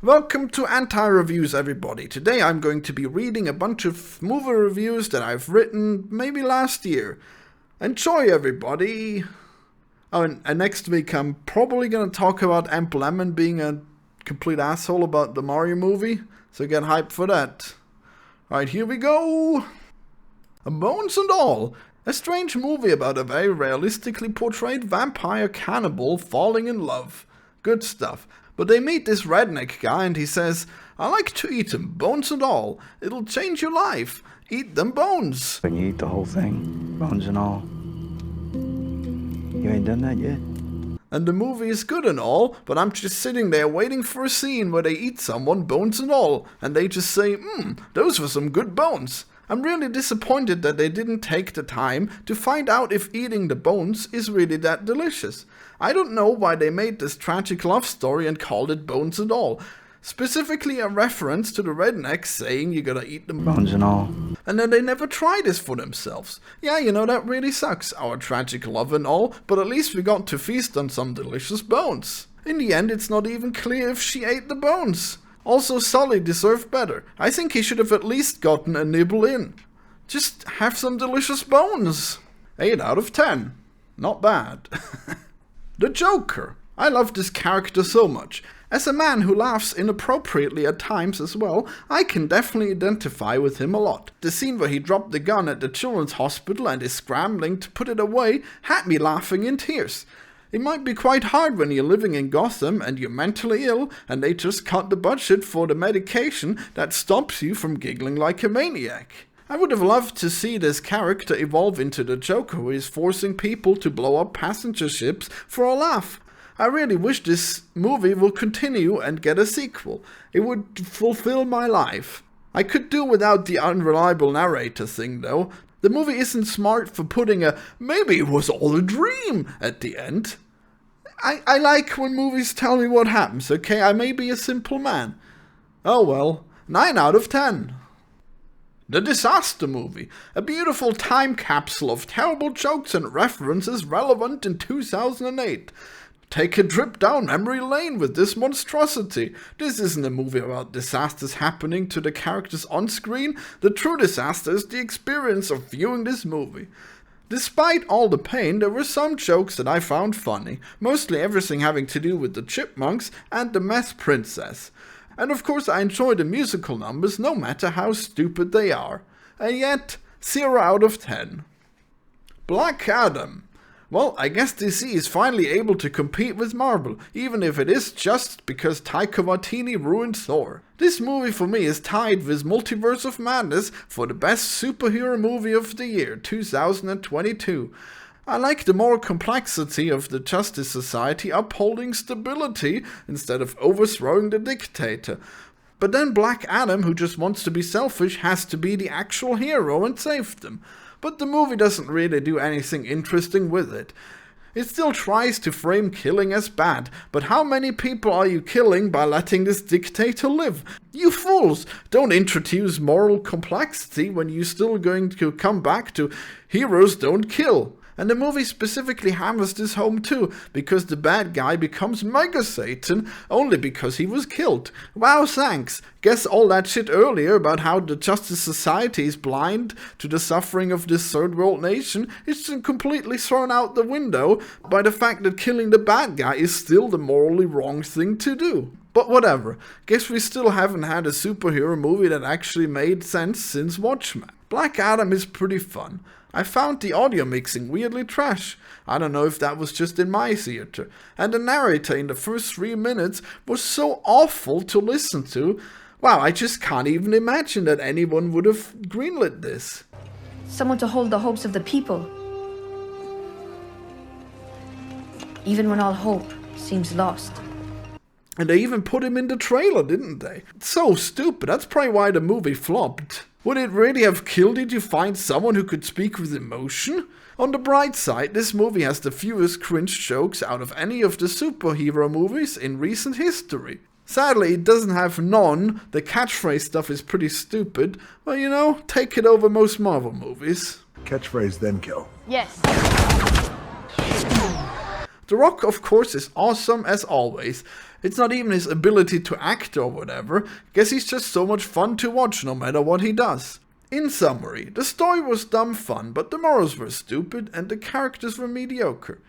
Welcome to Anti-Reviews, everybody. Today I'm going to be reading a bunch of movie reviews that I've written maybe last year. Enjoy, everybody! Oh, and next week I'm probably going to talk about Amp Lemon being a complete asshole about the Mario movie, so get hyped for that. Alright, here we go! Bones and All, a strange movie about a very realistically portrayed vampire cannibal falling in love. Good stuff. But they meet this redneck guy and he says, "I like to eat them, bones and all. It'll change your life. Eat them bones." When you eat the whole thing, bones and all. You ain't done that yet? And the movie is good and all, but I'm just sitting there waiting for a scene where they eat someone, bones and all, and they just say, those were some good bones. I'm really disappointed that they didn't take the time to find out if eating the bones is really that delicious. I don't know why they made this tragic love story and called it Bones and All. Specifically a reference to the rednecks saying you gotta eat them Bones and all. and then they never try this for themselves. Yeah, you know, that really sucks, our tragic love and all, but at least we got to feast on some delicious bones. In the end, it's not even clear if she ate the bones. Also, Sully deserved better. I think he should have at least gotten a nibble in. Just have some delicious bones. 8 out of 10. Not bad. The Joker. I love this character so much. As a man who laughs inappropriately at times as well, I can definitely identify with him a lot. The scene where he dropped the gun at the children's hospital and is scrambling to put it away had me laughing in tears. It might be quite hard when you're living in Gotham and you're mentally ill and they just cut the budget for the medication that stops you from giggling like a maniac. I would have loved to see this character evolve into the Joker who is forcing people to blow up passenger ships for a laugh. I really wish this movie will continue and get a sequel. It would fulfill my life. I could do without the unreliable narrator thing though. The movie isn't smart for putting a "maybe it was all a dream" at the end. I like when movies tell me what happens, okay? I may be a simple man. Oh well, 9 out of 10. The Disaster Movie, a beautiful time capsule of terrible jokes and references relevant in 2008. Take a trip down memory lane with this monstrosity. This isn't a movie about disasters happening to the characters on screen. The true disaster is the experience of viewing this movie. Despite all the pain, there were some jokes that I found funny, mostly everything having to do with the chipmunks and the meth princess. And of course I enjoy the musical numbers no matter how stupid they are. And yet, 0 out of 10. Black Adam. Well, I guess DC is finally able to compete with Marvel, even if it is just because Taika Waititi ruined Thor. This movie for me is tied with Multiverse of Madness for the best superhero movie of the year, 2022. I like the moral complexity of the Justice Society upholding stability instead of overthrowing the dictator. But then Black Adam, who just wants to be selfish, has to be the actual hero and save them. But the movie doesn't really do anything interesting with it. It still tries to frame killing as bad, but how many people are you killing by letting this dictator live? You fools! Don't introduce moral complexity when you're still going to come back to heroes don't kill. And the movie specifically hammers this home too, because the bad guy becomes Mega Satan only because he was killed. Wow, thanks. Guess all that shit earlier about how the Justice Society is blind to the suffering of this third world nation is completely thrown out the window by the fact that killing the bad guy is still the morally wrong thing to do. But whatever, guess we still haven't had a superhero movie that actually made sense since Watchmen. Black Adam is pretty fun. I found the audio mixing weirdly trash. I don't know if that was just in my theater. And the narrator in the first 3 minutes was so awful to listen to. Wow, I just can't even imagine that anyone would have greenlit this. Someone to hold the hopes of the people. Even when all hope seems lost. And they even put him in the trailer, didn't they? It's so stupid. That's probably why the movie flopped. Would it really have killed you to find someone who could speak with emotion? On the bright side, this movie has the fewest cringe jokes out of any of the superhero movies in recent history. Sadly, it doesn't have none. The catchphrase stuff is pretty stupid. Well, you know, take it over most Marvel movies. Catchphrase, then kill. Yes. The Rock, of course, is awesome as always. It's not even his ability to act or whatever. Guess he's just so much fun to watch no matter what he does. In summary, the story was dumb fun, but the morals were stupid and the characters were mediocre.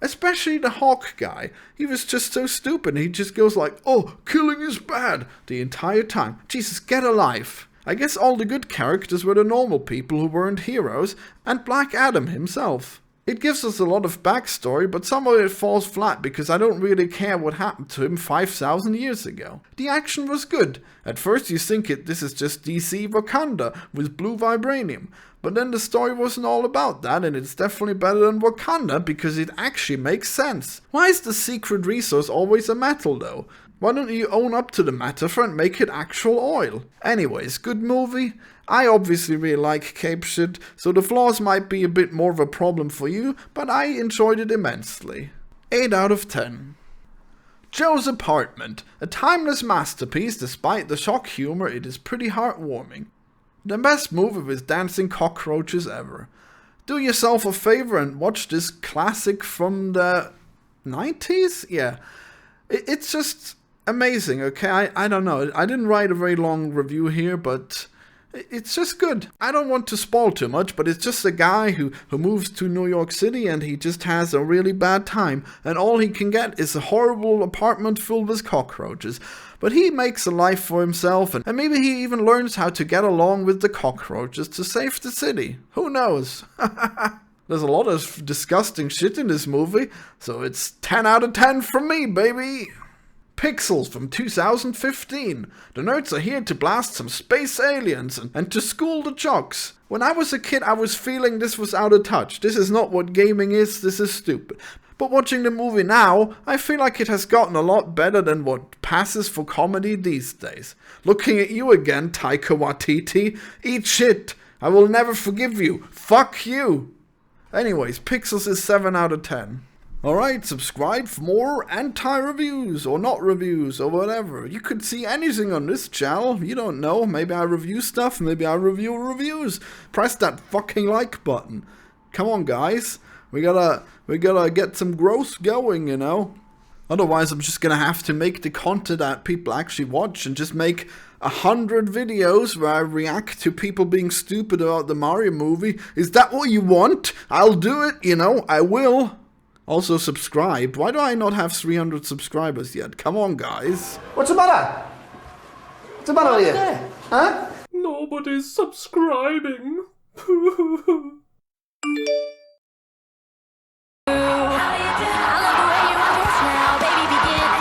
Especially the Hawk guy. He was just so stupid. He just goes like, "Oh, killing is bad," the entire time. Jesus, get a life. I guess all the good characters were the normal people who weren't heroes, and Black Adam himself. It gives us a lot of backstory, but some of it falls flat because I don't really care what happened to him 5,000 years ago. The action was good. At first you think this is just DC Wakanda with blue vibranium, but then the story wasn't all about that, and it's definitely better than Wakanda because it actually makes sense. Why is the secret resource always a metal though? Why don't you own up to the metaphor and make it actual oil? Anyways, good movie. I obviously really like Cape shit, so the flaws might be a bit more of a problem for you, but I enjoyed it immensely. 8 out of 10. Joe's Apartment. A timeless masterpiece, despite the shock humor, it is pretty heartwarming. The best movie with dancing cockroaches ever. Do yourself a favor and watch this classic from the 90s? Yeah. It's just amazing, okay? I don't know. I didn't write a very long review here, but it's just good. I don't want to spoil too much, but it's just a guy who moves to New York City and he just has a really bad time. And all he can get is a horrible apartment filled with cockroaches. But he makes a life for himself and maybe he even learns how to get along with the cockroaches to save the city. Who knows? There's a lot of disgusting shit in this movie, so it's 10 out of 10 from me, baby! Pixels from 2015. The nerds are here to blast some space aliens and to school the jocks. When I was a kid, I was feeling this was out of touch. This is not what gaming is, this is stupid. But watching the movie now, I feel like it has gotten a lot better than what passes for comedy these days. Looking at you again, Taika Waititi. Eat shit. I will never forgive you. Fuck you. Anyways, Pixels is 7 out of 10. Alright, subscribe for more anti-reviews, or not reviews, or whatever. You could see anything on this channel, you don't know. Maybe I review stuff, maybe I review reviews. Press that fucking like button. Come on, guys. We gotta get some growth going, you know. Otherwise, I'm just gonna have to make the content that people actually watch and just make 100 videos where I react to people being stupid about the Mario movie. Is that what you want? I'll do it, you know, I will. Also subscribe. Why do I not have 300 subscribers yet? Come on, guys. What's the matter? What's the matter with you? Huh? Nobody's subscribing.